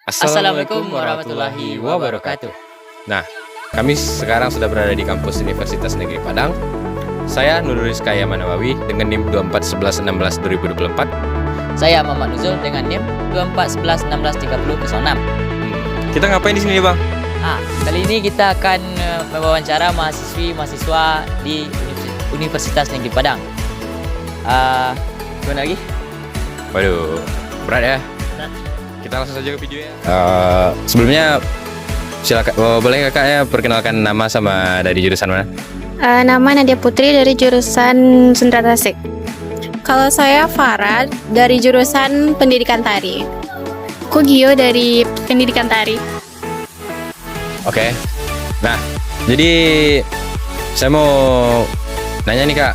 Assalamualaikum warahmatullahi wabarakatuh. Nah, kami sekarang sudah berada di kampus Universitas Negeri Padang. Saya Nurul Rizkaya Manawawi dengan NIM 2411162024. Saya Muhammad Nuzul dengan NIM 2411163006. Kita ngapain di sini, Bang? Kali ini kita akan mewawancara mahasiswa di Universitas Negeri Padang. Gimana lagi? Waduh, berat ya. Berat. Kita langsung saja ke videonya. Sebelumnya silakan, boleh kakaknya perkenalkan nama sama dari jurusan mana? Nama Nadia Putri dari jurusan Sendra Tasik. Kalau saya Farah dari jurusan Pendidikan Tari. Aku Gio dari Pendidikan Tari. Oke. Nah, jadi saya mau nanya nih kak,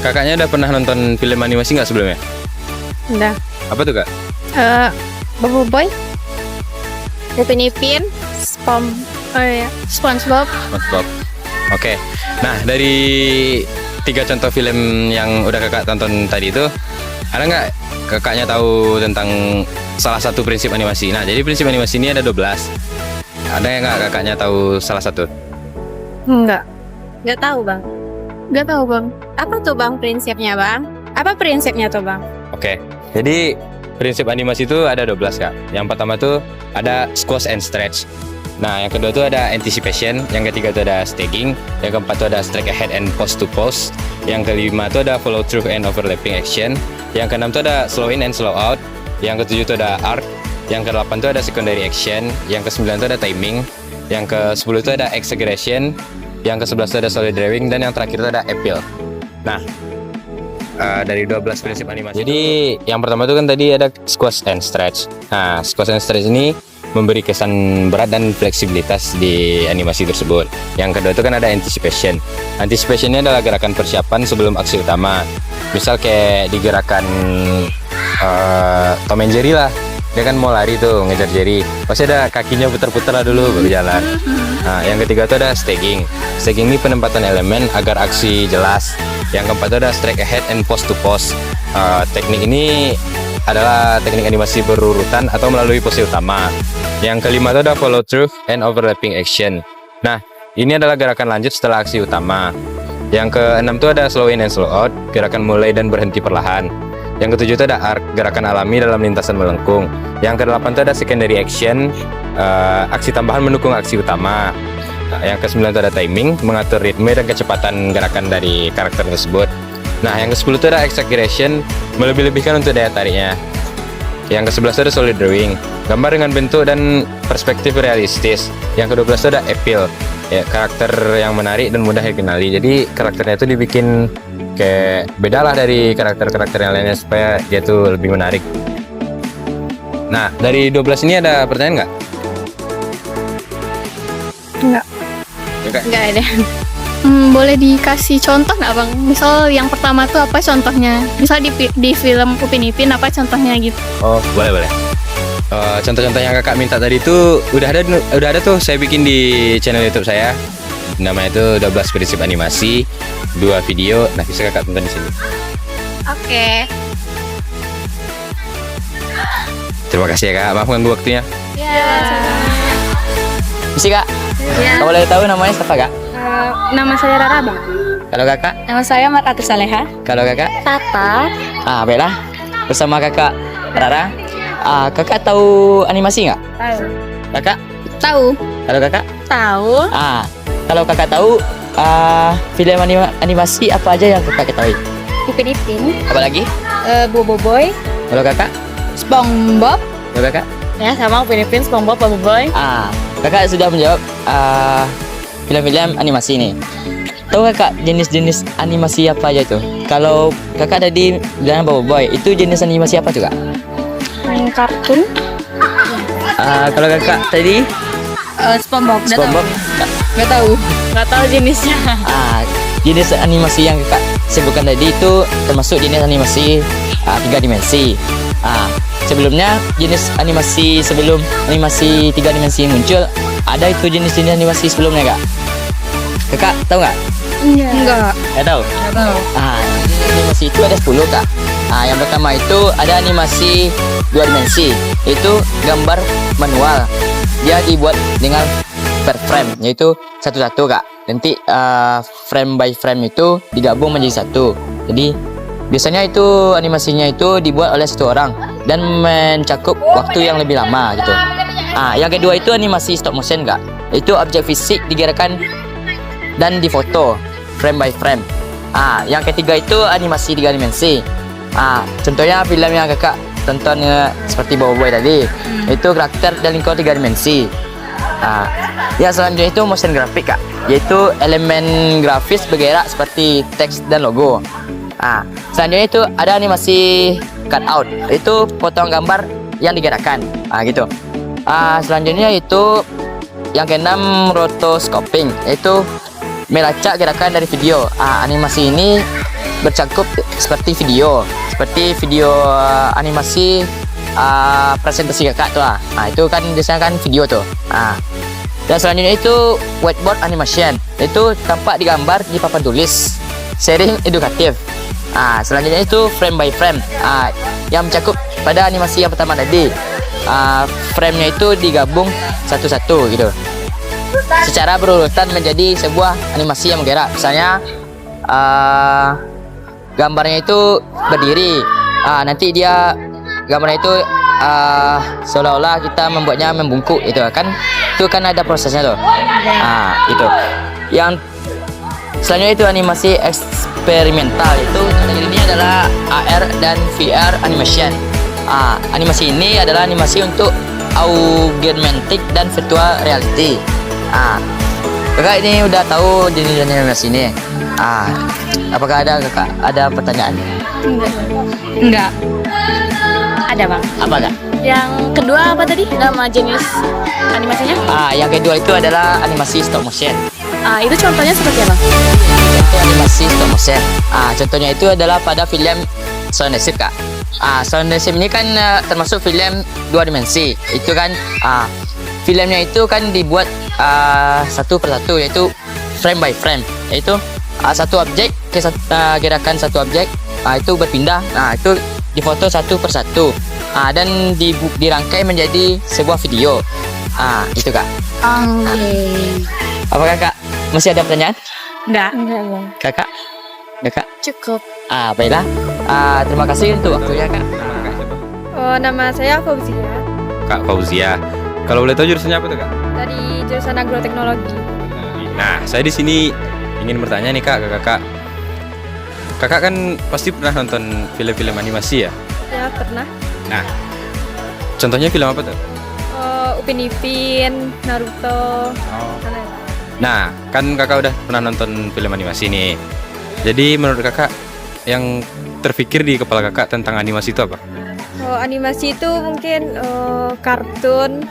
kakaknya udah pernah nonton film animasi nggak sebelumnya? Udah. Apa tuh kak? Bobo Boy, Upin Ipin, SpongeBob. SpongeBob. Oke. Nah, dari 3 contoh film yang udah kakak tonton tadi itu, ada nggak kakaknya tahu tentang salah satu prinsip animasi? Nah, jadi prinsip animasi ini ada 12. Ada nggak kakaknya tahu salah satu? Enggak tahu bang. Enggak tahu bang. Apa tuh bang prinsipnya bang? Apa prinsipnya tuh bang? Oke. Jadi prinsip animasi itu ada 12 kak. Yang pertama tuh ada squash and stretch. Nah, yang kedua tuh ada anticipation, yang ketiga tuh ada staging, yang keempat tuh ada strike ahead and pose to pose, yang kelima tuh ada follow through and overlapping action, yang keenam tuh ada slow in and slow out, yang ketujuh tuh ada arc, yang kedelapan tuh ada secondary action, yang kesembilan tuh ada timing, yang ke-10 tuh ada exaggeration, yang ke-11 tuh ada solid drawing, dan yang terakhir tuh ada appeal. Nah, dari 12 prinsip animasi. Jadi yang pertama itu kan tadi ada squash and stretch. Nah, squash and stretch ini memberi kesan berat dan fleksibilitas di animasi tersebut. Yang kedua itu kan ada anticipation. Anticipation ini adalah gerakan persiapan sebelum aksi utama. Misal kayak di gerakan Tom and Jerry lah. Dia kan mau lari tuh ngejar Jerry. Pasti ada kakinya putar-putar lah dulu baru jalan. Nah, yang ketiga itu ada staging. Staging ini penempatan elemen agar aksi jelas. Yang keempat itu ada strike ahead and pose to pose. Teknik ini adalah teknik animasi berurutan atau melalui pose utama. Yang kelima itu ada follow through and overlapping action. Nah, ini adalah gerakan lanjut setelah aksi utama. Yang keenam itu ada slow in and slow out, gerakan mulai dan berhenti perlahan. Yang ketujuh itu ada arc, gerakan alami dalam lintasan melengkung. Yang kedelapan itu ada secondary action, aksi tambahan mendukung aksi utama. Yang ke-9 itu ada timing, mengatur ritme dan kecepatan gerakan dari karakter tersebut. Nah, yang ke-10 itu ada exaggeration, melebih-lebihkan untuk daya tariknya. Yang ke-11 itu ada solid drawing, gambar dengan bentuk dan perspektif realistis. Yang ke-12 itu ada appeal, ya, karakter yang menarik dan mudah dikenali. Jadi karakternya itu dibikin kayak beda lah dari karakter-karakter yang lainnya supaya dia tuh lebih menarik. Nah, dari 12 ini ada pertanyaan nggak? Enggak. Enggak ada. Boleh dikasih contoh nggak bang? Misal yang pertama tuh apa contohnya? Misal di film Upin Ipin apa contohnya gitu? Oh, boleh. Contoh-contoh yang kakak minta tadi itu udah ada tuh saya bikin di channel YouTube saya. Namanya itu 12 prinsip animasi, 2 video. Nah, bisa kakak tonton di sini. Oke. Terima kasih ya kak, maaf ganggu waktunya. Ya. Misi kak, Ya. kalau boleh tahu namanya siapa kak? Nama saya Rara bang. Kalau kakak? Nama saya Marati Saleha. Kalau kakak? Tata. Baiklah, bersama kakak Rara. Kakak tahu animasi nggak? Tahu. Kakak? Tahu. Kalau kakak? Tahu. Kalau kakak tahu film animasi apa aja yang kakak ketahui? Upin Ipin. Apa lagi? Bobo Boy. Kalau kakak? SpongeBob. Kalau kakak? Ya sama Upin Ipin, SpongeBob, Bobo Boy. Kakak sudah menjawab film-film animasi ini. Tahu kakak jenis-jenis animasi apa aja itu? Kalau kakak tadi bilang Bobo Boy, itu jenis animasi apa tuh kak? Kartun. Kalau kakak tadi SpongeBob. SpongeBob. Nggak tahu jenisnya. Jenis animasi yang kakak sebutkan tadi itu termasuk jenis animasi 3 dimensi. Sebelumnya jenis animasi sebelum animasi 3 dimensi muncul, ada itu jenis-jenis animasi sebelumnya kak. Kakak tahu nggak? Enggak. Nggak tahu. Jenis animasi itu ada 10 kak. Yang pertama itu ada animasi 2 dimensi, itu gambar manual. Dia dibuat dengan per frame, yaitu satu-satu kak. Nanti frame by frame itu digabung menjadi satu. Jadi biasanya itu animasinya itu dibuat oleh satu orang dan mencakup waktu yang lebih lama gitu. Yang kedua itu animasi stop motion kak. Itu objek fisik digerakkan dan difoto frame by frame. Yang ketiga itu animasi 3 dimensi. Contohnya film yang kakak tonton seperti Boboiboy tadi, itu karakter dan lingkungan 3 dimensi. Yang selanjutnya itu motion graphic kak, yaitu elemen grafis bergerak seperti teks dan logo. Selanjutnya itu ada animasi cutout, itu potong gambar yang digerakkan, gitu. Selanjutnya itu yang keenam rotoscoping, yaitu melacak gerakan dari video. Animasi ini bercakup seperti video animasi presentasi kakak tuh. Itu kan biasanya kan video tuh. Dan selanjutnya itu whiteboard animation, itu tampak digambar di papan tulis, sharing edukatif. Selanjutnya itu frame by frame, yang mencakup pada animasi yang pertama tadi. Frame-nya itu digabung satu-satu gitu, secara berurutan menjadi sebuah animasi yang bergerak. Misalnya gambarnya itu berdiri, nanti dia gambarnya itu seolah-olah kita membuatnya membungkuk itu kan ada prosesnya tuh. Itu yang selanjutnya itu animasi eksperimental, itu ini adalah AR dan VR animation. Animasi ini adalah animasi untuk augmented dan virtual reality. Kakak ini udah tahu jenis animasi ini. Apakah ada pertanyaan? Enggak. Ada bang. Apa kak? Yang kedua apa tadi? Nama jenis animasinya? Yang kedua itu adalah animasi stop motion. Itu contohnya seperti apa? Contoh animasi stop motion. Contohnya itu adalah pada film Sound Nasib kak. Sound Nasib ini kan termasuk film 2 dimensi. Itu kan filmnya itu kan dibuat satu persatu, yaitu frame by frame, yaitu satu objek ke gerakan satu objek itu berpindah. Itu difoto satu persatu, dan dirangkai menjadi sebuah video. Itu kak. Apakah kak masih ada pertanyaan? Enggak. Kakak? Cukup. Baiklah. Terima kasih untuk waktunya kak. Nama saya Fauzia Kak Fauzia. Kalau boleh tahu jurusannya apa tuh kak? dari jurusan agroteknologi. Nah, saya di sini ingin bertanya nih kak ke kakak. Kakak kan pasti pernah nonton film-film animasi ya? Ya pernah. Nah, contohnya film apa tuh? Upin Ipin, Naruto. Nah, kan kakak udah pernah nonton film animasi nih. Jadi menurut kakak yang terpikir di kepala kakak tentang animasi itu apa? Animasi itu mungkin kartun,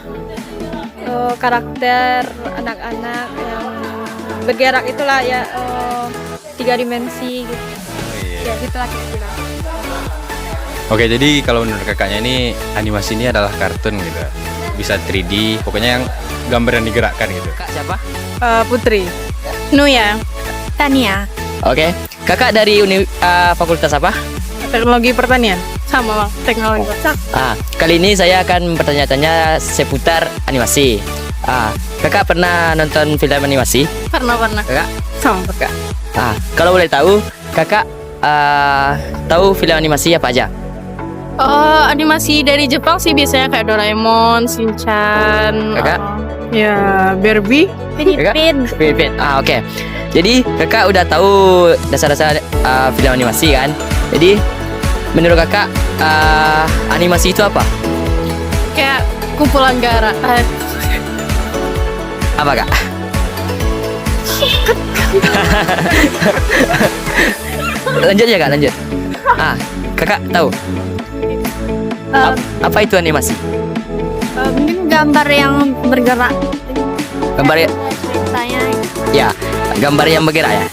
karakter anak-anak yang bergerak itulah ya, 3 dimensi gitu. Ya gitulah kira-kira. Oke, jadi kalau menurut kakaknya ini animasi ini adalah kartun gitu, bisa 3D, pokoknya yang gambar yang digerakkan gitu. Kak siapa? Putri. Nuya. Tania. Oke. Kakak dari fakultas apa? Teknologi pertanian. Sama bang, teknologi. Kali ini saya akan bertanya-tanya seputar animasi. Kakak pernah nonton film animasi? Pernah. Kakak? Sama Kakak. Kalau boleh tahu, kakak tahu film animasi apa aja? Animasi dari Jepang sih biasanya kayak Doraemon, Shinchan. Kakak? Ya, Barbie. Filipin. Oke. Jadi kakak udah tahu dasar-dasar film animasi kan? Jadi menurut kakak animasi itu apa? Kayak kumpulan gara. Apa kak? Lanjut ya kak, lanjut. Kakak tahu apa itu animasi? Mungkin gambar yang bergerak. Gambar ya? Ceritanya. Ya, gambar yang bergerak ya.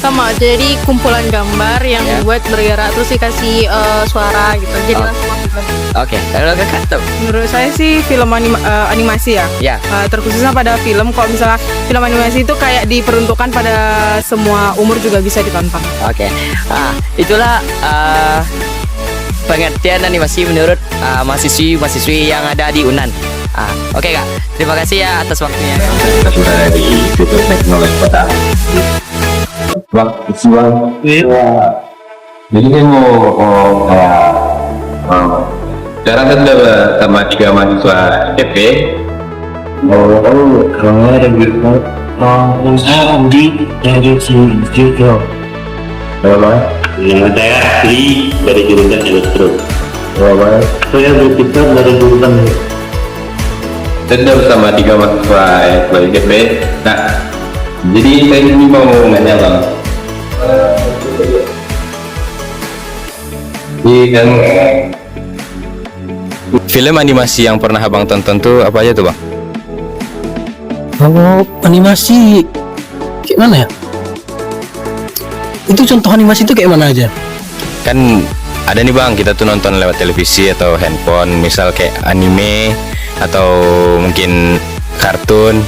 Sama, jadi kumpulan gambar yang dibuat bergerak terus dikasih suara gitu. Jadi langsung Oke, kalau kakak tuh? Menurut saya sih film animasi ya. Ya. Terkhususnya pada film, kalau misalnya film animasi itu kayak diperuntukkan pada semua umur juga bisa ditonton. Oke, itulah pengertian animasi menurut mahasiswi yang ada di UNAN. Oke kak, terima kasih ya atas waktunya. Kita sudah ada di Institut Teknologi Kota. Waktu siang. Jadi saya mau kayak sekarang kan udah sama 3 mahasiswa ITB. Kalau ada gitu, saya Andi dari Institut. Kalau saya Asli dari jurusan elektro. Kalau saya Berpikir dari jurusan. Dan bersama 3 mahasiswa ITB. Nah, jadi saya ini mau nanya bang. Kan Film animasi yang pernah abang tonton tuh apa aja tuh bang? Kalau animasi kayak mana ya? Itu contoh animasi itu kayak mana aja? Kan ada nih bang, kita tuh nonton lewat televisi atau handphone, misal kayak anime atau mungkin kartun.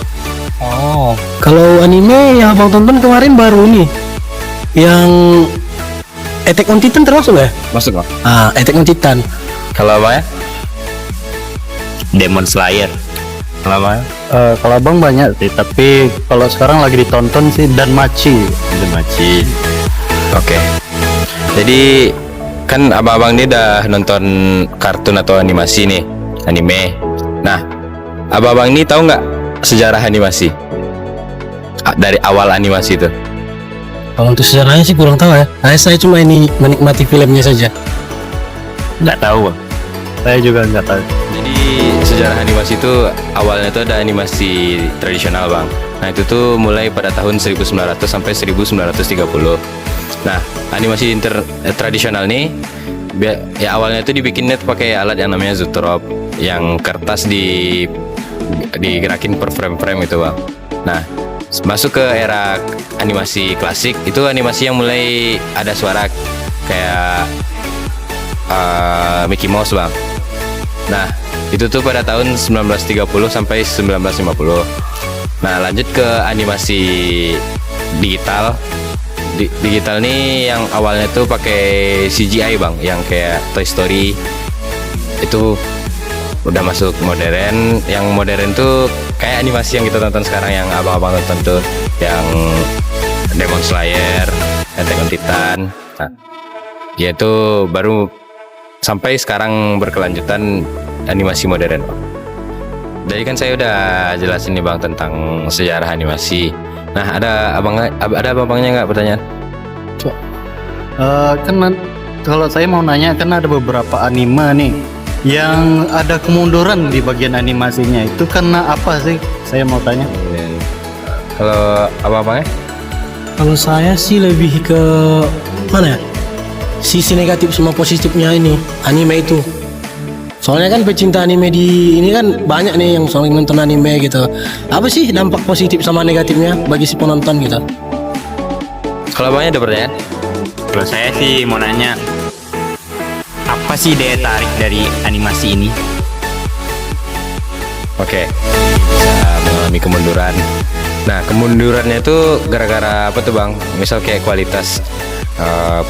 Oh, kalau anime yang abang tonton kemarin baru nih, yang Attack on Titan termasuk ya? Masuk bang? Attack on Titan. Kalau abang ya? Demon Slayer. Kalau abang ya? Kalau abang banyak sih, tapi kalau sekarang lagi ditonton sih Danmachi. Oke. Jadi kan abang-abang ini udah nonton kartun atau animasi nih, anime. Nah, abang-abang ini tahu nggak sejarah animasi? Dari awal animasi itu? Kalau untuk sejarahnya sih kurang tahu ya. Saya cuma ini menikmati filmnya saja. Nggak tahu, Bang. Saya juga nggak tahu. Jadi sejarah animasi itu awalnya tuh ada animasi tradisional bang. Nah itu tuh mulai pada tahun 1900 sampai 1930. Nah animasi tradisional nih ya awalnya tuh dibikinnya tuh pakai alat yang namanya zoetrope, yang kertas digerakin per frame-frame itu bang. Nah masuk ke era animasi klasik, itu animasi yang mulai ada suara kayak Mickey Mouse bang. Nah itu tuh pada tahun 1930 sampai 1950. Nah lanjut ke animasi digital. Digital nih yang awalnya tuh pakai CGI bang, yang kayak Toy Story. Itu udah masuk modern. Yang modern tuh kayak animasi yang kita tonton sekarang, yang abang-abang tonton tuh, yang Demon Slayer, Attack on Titan. Nah, yaitu baru sampai sekarang berkelanjutan animasi modern. Jadi kan saya udah jelasin nih bang tentang sejarah animasi. Nah ada abangnya nggak pertanyaan? Kalau saya mau nanya, kan ada beberapa anime nih yang ada kemunduran di bagian animasinya. Itu karena apa sih? Saya mau tanya. Kalau abangnya? Kalau saya sih lebih ke mana ya? Sisi negatif sama positifnya ini anime itu. Soalnya kan pecinta anime di ini kan banyak nih yang sering nonton anime gitu. Apa sih dampak positif sama negatifnya bagi si penonton gitu? Kalau abangnya ada pertanyaan? Kalau saya sih mau nanya, apa sih daya tarik dari animasi ini? Oke, bisa mengalami kemunduran. Nah kemundurannya itu gara-gara apa tuh bang? Misal kayak kualitas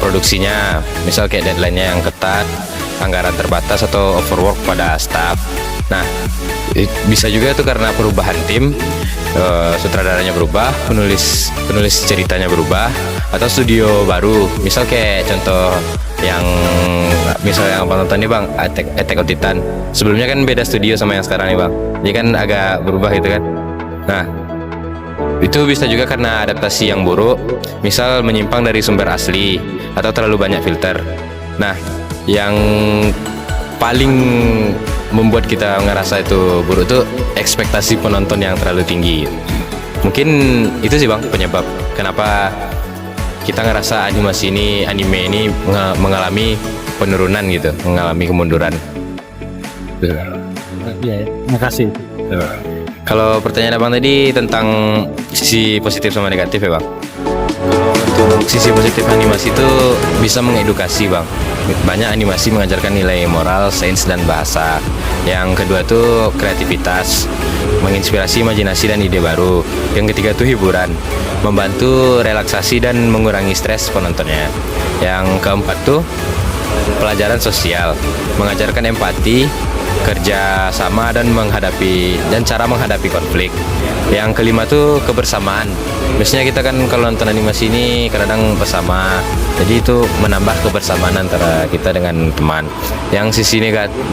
produksinya, misal kayak deadline-nya yang ketat, anggaran terbatas, atau overwork pada staff. Nah bisa juga itu karena perubahan tim, sutradaranya berubah, penulis ceritanya berubah, atau studio baru. Misal kayak contoh yang abang nonton nih bang, Attack on Titan. Sebelumnya kan beda studio sama yang sekarang nih bang, jadi kan agak berubah gitu kan. Nah itu bisa juga karena adaptasi yang buruk, misal menyimpang dari sumber asli atau terlalu banyak filter. Nah yang paling membuat kita ngerasa itu buruk tuh ekspektasi penonton yang terlalu tinggi. Mungkin itu sih bang penyebab kenapa kita ngerasa anime ini mengalami penurunan gitu, mengalami kemunduran. Iya, makasih. Kalau pertanyaan abang tadi tentang sisi positif sama negatif ya bang. Kalau untuk sisi positif animasi itu bisa mengedukasi bang. banyak animasi mengajarkan nilai moral, sains, dan bahasa. Yang kedua tuh kreativitas, menginspirasi imajinasi dan ide baru. Yang ketiga tuh hiburan, membantu relaksasi dan mengurangi stres penontonnya. Yang keempat tuh pelajaran sosial, mengajarkan empati, kerja sama dan cara menghadapi konflik. Yang kelima tuh kebersamaan. Biasanya kita kan kalau nonton animasi ini kadang bersama, jadi itu menambah kebersamaan antara kita dengan teman. Yang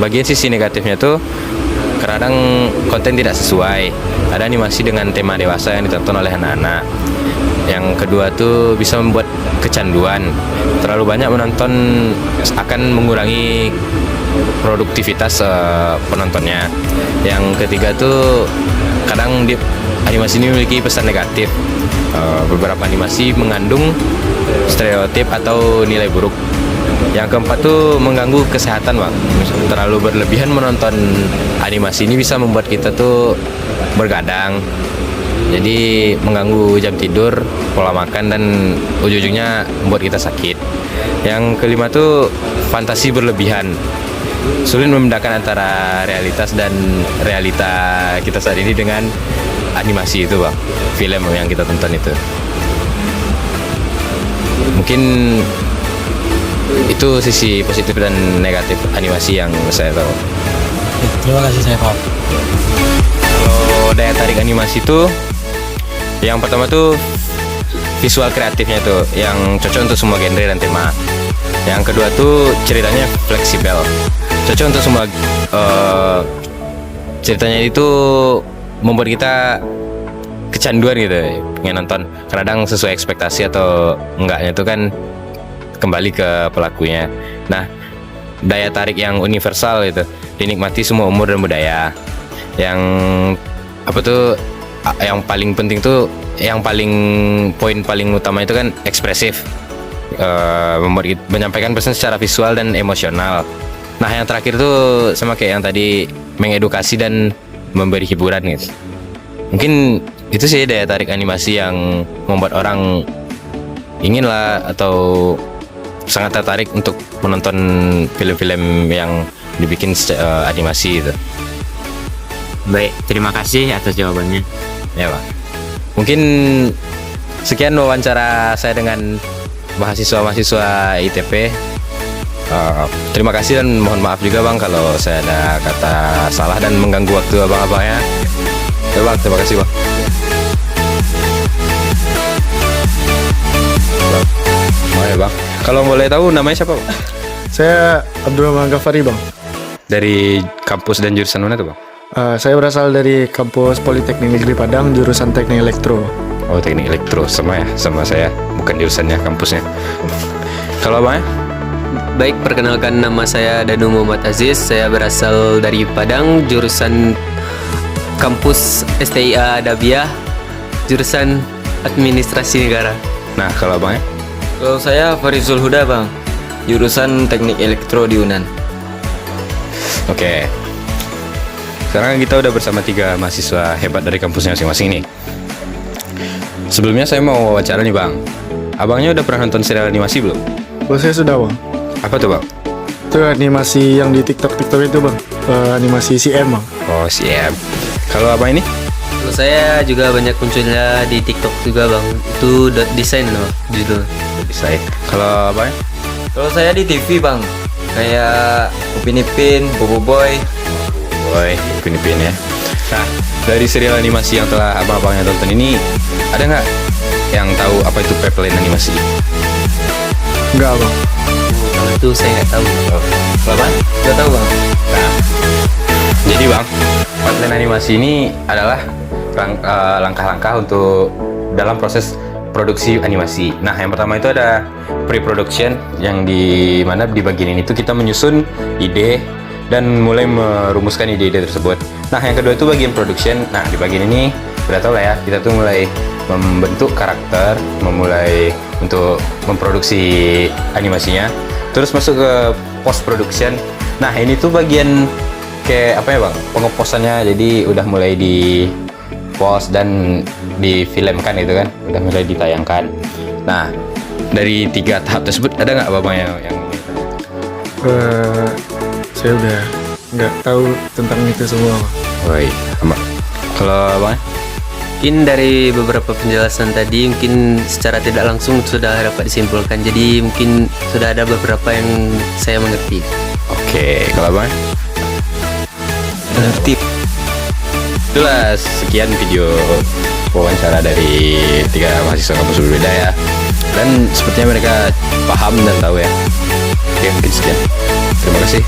bagian sisi negatifnya tuh kadang konten tidak sesuai. Ada animasi dengan tema dewasa yang ditonton oleh anak-anak. Yang kedua tuh bisa membuat kecanduan. Terlalu banyak menonton akan mengurangi produktivitas penontonnya. Yang ketiga tuh kadang animasi ini memiliki pesan negatif. Beberapa animasi mengandung stereotip atau nilai buruk. Yang keempat tuh mengganggu kesehatan, Bang. Terlalu berlebihan menonton animasi ini bisa membuat kita tuh bergadang. Jadi mengganggu jam tidur, pola makan, dan ujung-ujungnya membuat kita sakit. Yang kelima tuh fantasi berlebihan. Sulit membedakan antara realitas dan realita kita saat ini dengan animasi itu, Bang. Film yang kita tonton itu. Mungkin itu sisi positif dan negatif animasi yang saya tahu. Terima kasih, saya paham. Kalau daya tarik animasi itu, yang pertama tuh visual kreatifnya tuh yang cocok untuk semua genre dan tema. Yang kedua tuh ceritanya fleksibel, cocok untuk semua. Ceritanya itu membuat kita kecanduan gitu, pengen nonton. Kadang sesuai ekspektasi atau enggaknya itu kan kembali ke pelakunya. Nah, daya tarik yang universal itu dinikmati semua umur dan budaya. Yang yang paling penting tuh, poin paling utama itu kan ekspresif, menyampaikan pesan secara visual dan emosional. Nah, yang terakhir tuh sama kayak yang tadi, mengedukasi dan memberi hiburan gitu. Mungkin itu sih daya tarik animasi yang membuat orang ingin lah atau sangat tertarik untuk menonton film-film yang dibikin animasi itu. Baik, terima kasih atas jawabannya. Ya, Pak. Mungkin sekian wawancara saya dengan mahasiswa-mahasiswa ITP. Terima kasih dan mohon maaf juga, Bang, kalau saya ada kata salah dan mengganggu waktu abang-abangnya. Ya, Bang, terima kasih, Bang. Oh ya, Bang. Kalau boleh tahu namanya siapa, Bang? Saya Abdurrahman Ghafari, Bang. Dari kampus dan jurusan mana tuh, Bang? Saya berasal dari kampus Politeknik Negeri Padang, jurusan Teknik Elektro. Oh, Teknik Elektro, sama ya, sama saya, bukan jurusannya, kampusnya. Kalau Abang ya? Baik, perkenalkan, nama saya Danu Muhammad Aziz. Saya berasal dari Padang, jurusan kampus STIA Adabiah, jurusan Administrasi Negara. Nah, kalau Abang ya? Kalau saya Farizul Huda, Bang. Jurusan Teknik Elektro di UNAN. Oke. Sekarang kita udah bersama 3 mahasiswa hebat dari kampusnya masing-masing nih. Sebelumnya saya mau wawancara nih, Bang. Abangnya udah pernah nonton serial animasi belum? Oh, saya sudah, Bang. Apa tuh, Bang? Itu animasi yang di TikTok itu, Bang. Animasi CM, Bang. Oh, CM. Kalau Abang ini? Kalau saya juga banyak munculnya di TikTok juga, Bang. Itu desain loh, judul. Desain. Kalau Abangnya? Kalau saya di TV, Bang. Kayak Upin Ipin, Bobo Boy. Boy, Upin-Ipin ya. Nah, dari serial animasi yang telah abang-abangnya tonton ini, ada nggak yang tahu apa itu pipeline animasi? Enggak, Bang. Kalau itu saya nggak tahu. Kalau Bang? Gak tahu, Bang. Nah, jadi Bang, pipeline animasi ini adalah langkah-langkah untuk dalam proses produksi animasi. Nah, yang pertama itu ada pre-production, yang di mana di bagian ini tuh kita menyusun ide dan mulai merumuskan ide-ide tersebut. Nah, yang kedua itu bagian production. Nah, di bagian ini udah tau lah ya, kita tuh mulai membentuk karakter, memulai untuk memproduksi animasinya, terus masuk ke post production. Nah, ini tuh bagian kayak apa ya, Bang, pengeposannya. Jadi udah mulai di post dan difilmkan itu kan, udah mulai ditayangkan. Nah, dari 3 tahap tersebut ada nggak Bang yang Saya udah nggak tahu tentang itu semua. Woi, kalau Bang? Mungkin dari beberapa penjelasan tadi mungkin secara tidak langsung sudah dapat disimpulkan. Jadi mungkin sudah ada beberapa yang saya mengerti. Oke, kalau Bang? Mengerti. Itulah sekian video wawancara dari 3 mahasiswa kampus berbeda ya. Dan sepertinya mereka paham dan tahu ya. Oke, mungkin sekian. Terima kasih.